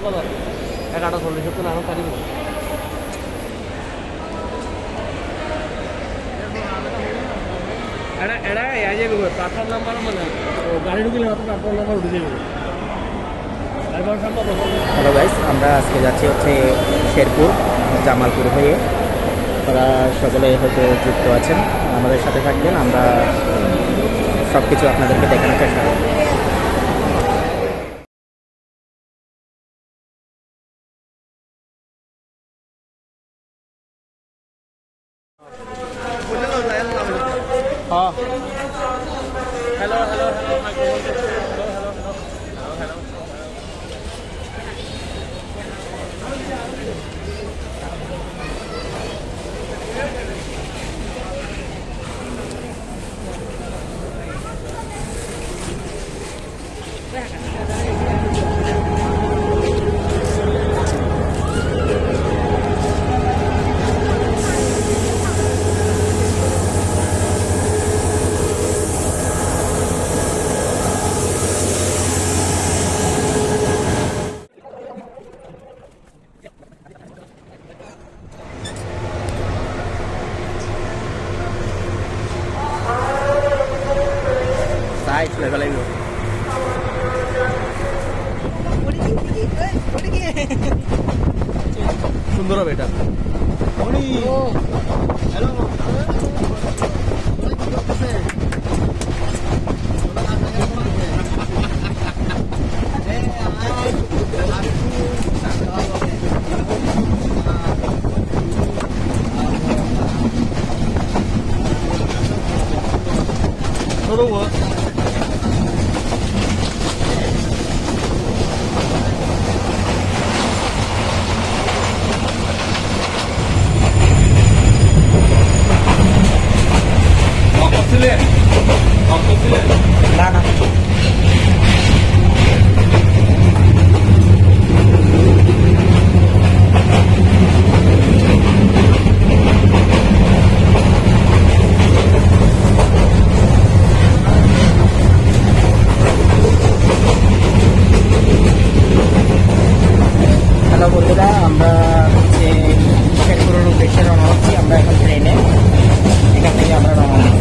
11:40 তো না পারিব এটা এই যে প্ল্যাটফর্ম নাম্বার মানে গাড়ি ঢুকলে মাত্র প্ল্যাটফর্ম নাম্বার উঠে যাবে। হ্যালো গাইস, আমরা আজকে যাচ্ছি হচ্ছে শেরপুর জামালপুর হয়ে। তারা সকলে হয়তো যুক্ত আছেন, আমাদের সাথে থাকবেন, আমরা সব কিছু আপনাদেরকে দেখানোর চেষ্টা করব। হ্যালো হ্যালো হ্যালো সুন্দর হবে এটা। না না হ্যালো বন্ধুরা, আমরা হচ্ছে শেরপুরের উদ্দেশ্যে রওনা হচ্ছি। আমরা এখন ট্রেনে, এখান থেকে আমরা রওনা হচ্ছি।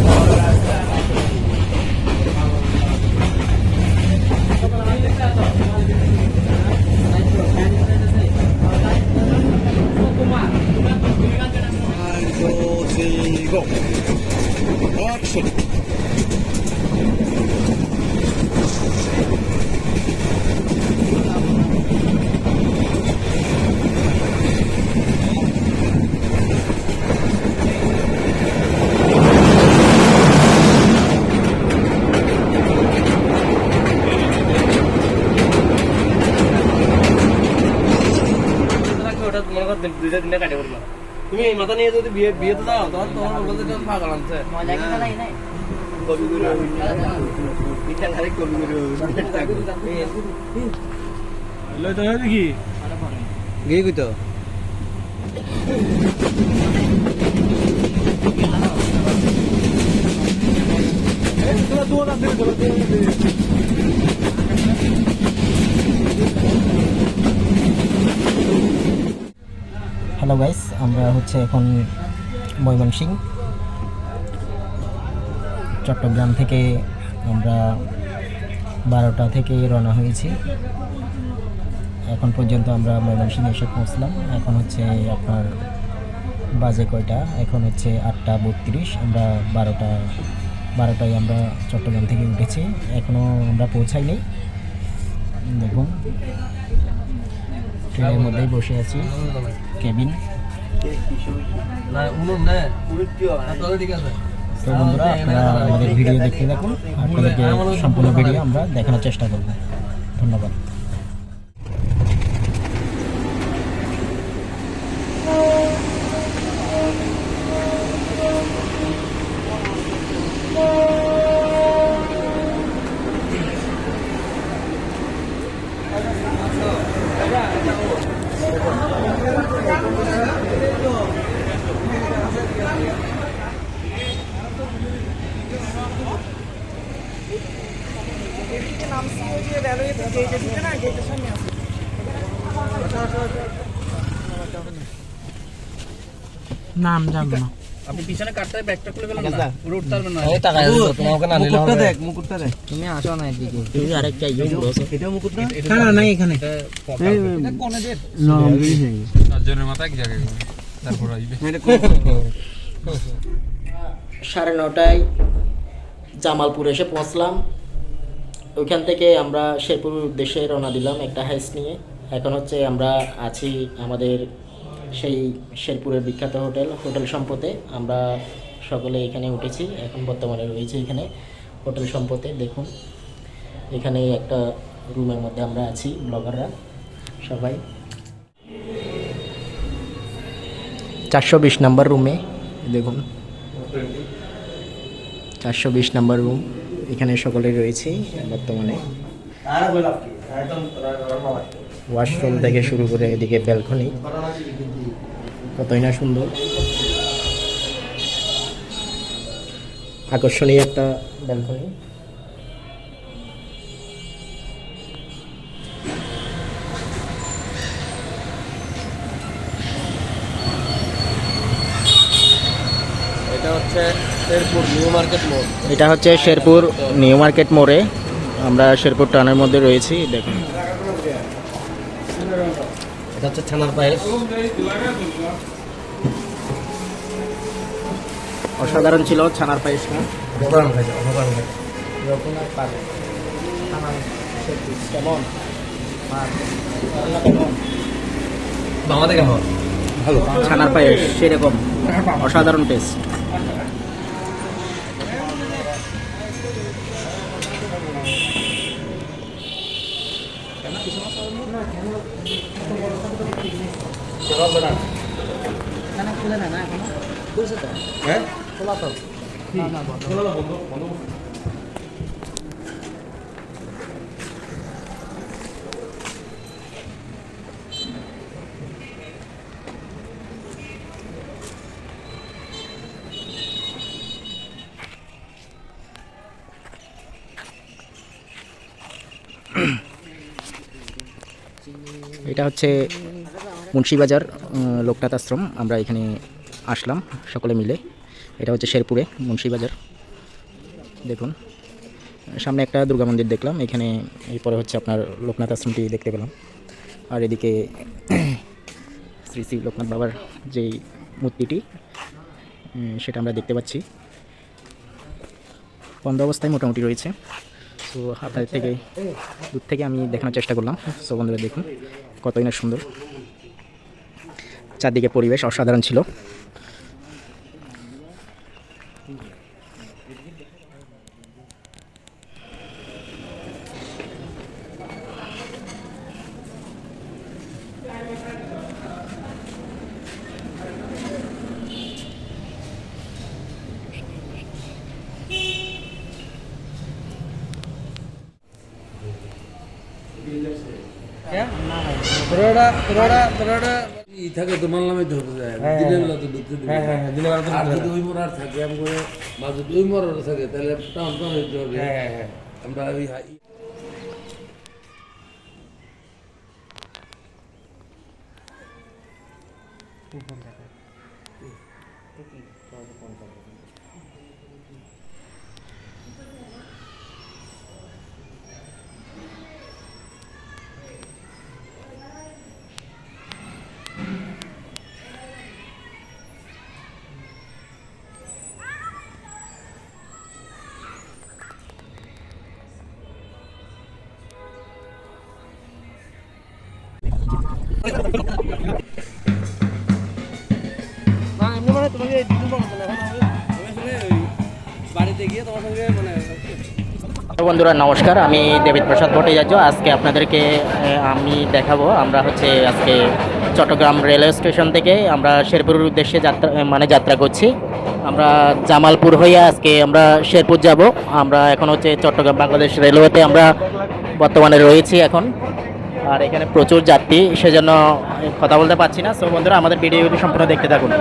তুমি এই মাথা নিয়ে যদি বিয়েতে যাও তখন তোমার বলতে পাগল আনছে গিয়ে কই তো হ্যালো গাইস, আমরা হচ্ছে এখন ময়মনসিংহ চট্টগ্রাম থেকে আমরা 12টা থেকে রওনা হয়েছি। এখন পর্যন্ত আমরা ময়মনসিংহ এসে পৌঁছলাম। এখন হচ্ছে আপনার বাজে কয়টা, এখন হচ্ছে 8:32। আমরা 12টায় আমরা চট্টগ্রাম থেকে উঠেছি, এখনও আমরা পৌঁছাইনি। দেখুন ট্রেনের মধ্যেই বসে আছি, কেবিন। তো বন্ধুরা, আপনারা আমাদের ভিডিও দেখতে থাকুন, আপনাদেরকে সম্পূর্ণ ভিডিও আমরা দেখানোর চেষ্টা করব। ধন্যবাদ। নামছি ওই যে রেলওয়ে গেটের সামনে আছে। নাম জানবো না। আপনি পিছনে কাটতে ব্যাগটা খুলে ফেলেন না, পুরো উঠতে পারবেন না। এই টাকা দিছো তোমাকে না নিলে হবে। দেখ মুকুটটা দেখ। তুমি আসো না এদিকে, তুমি আরেকটা ইয়ে বলো। এটাও মুকুট না? না না এখানে এটা কোনে দে। নরম জিনিস নেই। চারজনের মাথায় কি জায়গা তারপর আসবে। 9:30টায় জামালপুর এসে পৌঁছলাম। ওইখান থেকে আমরা শেরপুরের উদ্দেশ্যে রওনা দিলাম একটা হাইস নিয়ে। এখন হচ্ছে আমরা আছি আমাদের সেই শেরপুরের বিখ্যাত হোটেল সম্পদে। আমরা সকলে এখানে উঠেছি, এখন বর্তমানে রয়েছে এখানে হোটেল সম্পদে। দেখুন এখানে একটা রুমের মধ্যে আমরা আছি ব্লগাররা সবাই। 420 নম্বর রুমে দেখুন, 420 নম্বর রুম, এখানে সকলে রয়েছে বর্তমানে। ওয়াশরুম থেকে শুরু করে এদিকে ব্যালকনি, কতই না সুন্দর, আকর্ষণীয় একটা ব্যালকনি। এটা হচ্ছে শেরপুর নিউ মার্কেট মোড়। এটা হচ্ছে শেরপুর নিউ মার্কেট মোড়ে, আমরা শেরপুর টাউনের মধ্যে রয়েছি। দেখুন এটা হচ্ছে ছানার পায়েস। অসাধারণ ছিল ছানার পায়েসটা। ভগবান খাইছে, ভগবান খাইছে। রঘুনাথ পাবে কেমন কেমন বাংলাতে কেমন? ভালো। ছানার পায়েস সেরকম অসাধারণ টেস্ট। হ্যাঁ? এটা হচ্ছে মুন্সিবাজার লোকনাথ আশ্রম। আমরা এখানে আসলাম সকলে মিলে। এটা হচ্ছে শেরপুরে মুন্সিবাজার। দেখুন সামনে একটা দুর্গা মন্দির দেখলাম, এখানে এরপরে হচ্ছে আপনার লোকনাথ আশ্রমটি দেখতে পেলাম। আর এদিকে শ্রী শ্রী লোকনাথ বাবার যেই মূর্তিটি সেটা আমরা দেখতে পাচ্ছি। বন্ধ অবস্থায় মোটামুটি রয়েছে। তো আপনাদের থেকে দূর থেকে আমি দেখানোর চেষ্টা করলাম। সো বন্ধুরা দেখুন কতই না সুন্দর, চারদিকে পরিবেশ অসাধারণ ছিল। ই থাকে তোমার নামে ধরতে যায় দিনের বেলা তো ঢুকতে দিবে। হ্যাঁ, দিনের বেলা তো আর যদি ওই মোড় আর থাকে আমি করে বা যদি ওই মোড় আর থাকে তাহলে টাউন টাউন হইতে হবে। হ্যাঁ। আমরা ওই না এমনি মানে তোমাকে দিতে পারবো না, এখন আমি আসলে ওই বাড়িতে গিয়ে তোমার সঙ্গে মানে তো বন্ধুরা নমস্কার, আমি দেবিত প্রসাদ ভট্টাচার্য। আজকে আপনাদেরকে আমি দেখাবো, আমরা হচ্ছে আজকে চট্টগ্রাম রেলওয়ে স্টেশন থেকে আমরা শেরপুরের উদ্দেশ্যে যাত্রা করছি। আমরা জামালপুর হয়ে আজকে আমরা শেরপুর যাব। আমরা এখন হচ্ছে চট্টগ্রাম বাংলাদেশ রেলওয়েতে আমরা বর্তমানে রয়েছি এখন। আর এখানে প্রচুর যাত্রী, সেজন্য কথা বলতে পারছি না। সো বন্ধুরা আমাদের ভিডিওটি সম্পূর্ণ দেখতে থাকুন।